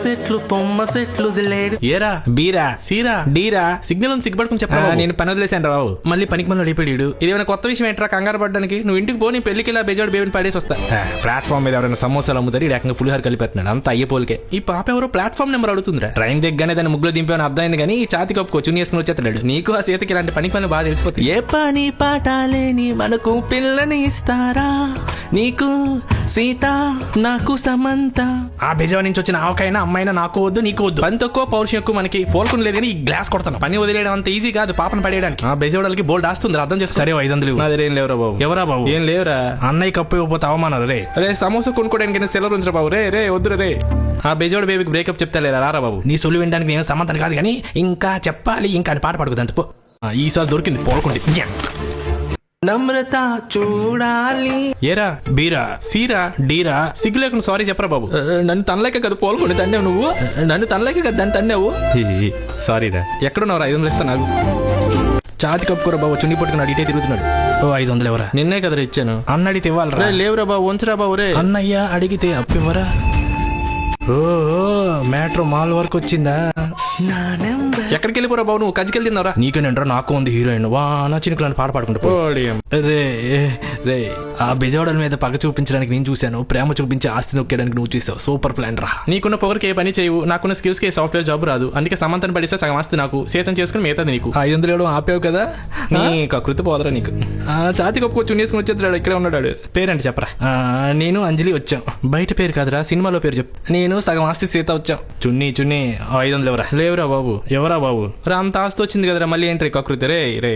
సెట్లు తొమ్మ సెట్లు లేడు ఏరా బీరా సీరా డీరా సిగ్నల్ ఉంది సిగ్గుపడుకుని చెప్పరా నేను పని వదిలేశాను రావు. మళ్ళీ పనికి మళ్ళీ అడిపాడు. ఇదేమైనా కొత్త విషయం ఏంట్రా కంగారు పడ్డానికి? నువ్వు ఇంటికి పోనీ పెళ్లికి ఇలా బెజోడు బేబీని పడేసి వస్తా. ప్లాట్ఫామ్ మీద ఎవరైనా సమోసాలు అమ్ముతారు, ఈ ఏకంగా పులిహార కలిపేస్తున్నాడు. అంత అయ్యే పోలికే. ఈ పాప ఎవరో ప్లాట్ఫామ్ నెంబర్ అడుగుతుందిరా. ట్రైన్ దిగ్గానే దాన్ని ముగ్గులో దింపామని అర్థమైంది కానీ ఈ ఛాతి కప్పుకో చున్నీ వేసుకుని వచ్చేస్తాడు. నీకు ఆ సీతకి ఇలాంటి పనికి పని బాగా తెలిసిపోతుంది. ఏ పని పాటాలేని మనకు పిల్లని ఇస్తారా, నీకు సీత నాకు సమంత. ఆ బెజవాడ నుంచి వచ్చిన ఆవకైనా అమ్మాయినా నాకు వద్దు నీకు వద్దు. పని తక్కువ పౌరుషం ఎక్కువ మనకి పోల్కొని లేదు కానీ ఈ గ్లాస్ కొడతాను. పని వదిలేయడం అంత ఈజీ కాదు, పాపను పడేయడానికి. ఆ బెజవాడలకి బోల్డ్ ఆస్తుంది, అర్థం చేసుకో. సరే 500 నా దగ్గర ఏం లేవురా బాబు. ఎవరా బాబు? ఏం లేవురా. అన్నయ్య కప్పు ఇవ్వకపోతే అవమానాలు రే. అరే సమోసా కొనుక్కోడానికి సెలవు ఉంచరా బాబు. రే రే వద్దురా రే. ఆ బెజవాడ బేబీకి బ్రేకప్ చెప్తా లేరా రారా బాబు. నీ సొల్లు వినడానికి నేను సమంతం కాదు కానీ ఇంకా చెప్పాలి, ఇంకా అని పాట పాడుకుంది పో. ఈసారి దొరికింది పోలకుండి. నమ్రత చూడాలి. ఏరా బీరా సీరా డీరా సిగ్గు లేకుండా సారీ చెప్పరా బాబు. నన్ను తనలేక కదా పోలకుండి తన్నావు నువ్వు. నన్ను తనలేక కదా దాన్ని తన్నావు. సారీరా. ఎక్కడున్నావు? 500 ఇస్తా నాకు. ఛాతి కప్పుకోరా బాబు, చున్ని పట్టుకున్నాడు ఇటే తిరుగుతున్నాడు. 500 ఎవరా? నిన్నే కదరా ఇచ్చాను. అన్న అడిగితే ఇవ్వాలరా. లేవురా బాబు, ఉంచరా బాబు. రే అన్నయ్య అడిగితే అప్పివ్వరా? ఓ మ్యాట్రో మాల్ వరకు వచ్చిందా? ఎక్కడికి వెళ్ళిపోరా బాబు నువ్వు? కజ్జికెళ్ళి తిన్నారా? నీకేనంటారా? నాకు ఉంది హీరోయిన్ వానా చినుకులని పాట పాడుకుంటా. రే రే ఆ బెజవాడల మీద పగ చూపించడానికి నేను చూశాను, ప్రేమ చూపించి ఆస్తి నొక్కడానికి నువ్వు చూసావు. సూపర్ ప్లాన్ రా. నీకున్న పొగరికి ఏ పని చేయవు, నాకున్న స్కిల్స్ కి సాఫ్ట్వేర్ జాబ్ రాదు. అందుకే సమంతను పడిస్తే సగం ఆస్తి నాకు, సేతం చేసుకుని మిగతాది నీకు. 500 ఇవ్వడం ఆపావు కదా, నీ కకృతి పోదరా నీకు. ఛాతి కప్పుకో చున్నేసుకుని వచ్చేస్తాడు. ఇక్కడే ఉన్నాడు. పేరేంటి చెప్పరా? నేను అంజలి వచ్చాం. బయట పేరు కాదురా, సినిమాలో పేరు చెప్పు. నేను సగం ఆస్తి సీత వచ్చాం. చున్నీ 500 ఎవరా? లేవురా బాబు. ఎవరా బాబు? అంత ఆస్తి వచ్చింది కదరా, మళ్ళీ ఏంటి కకృతి? రే రే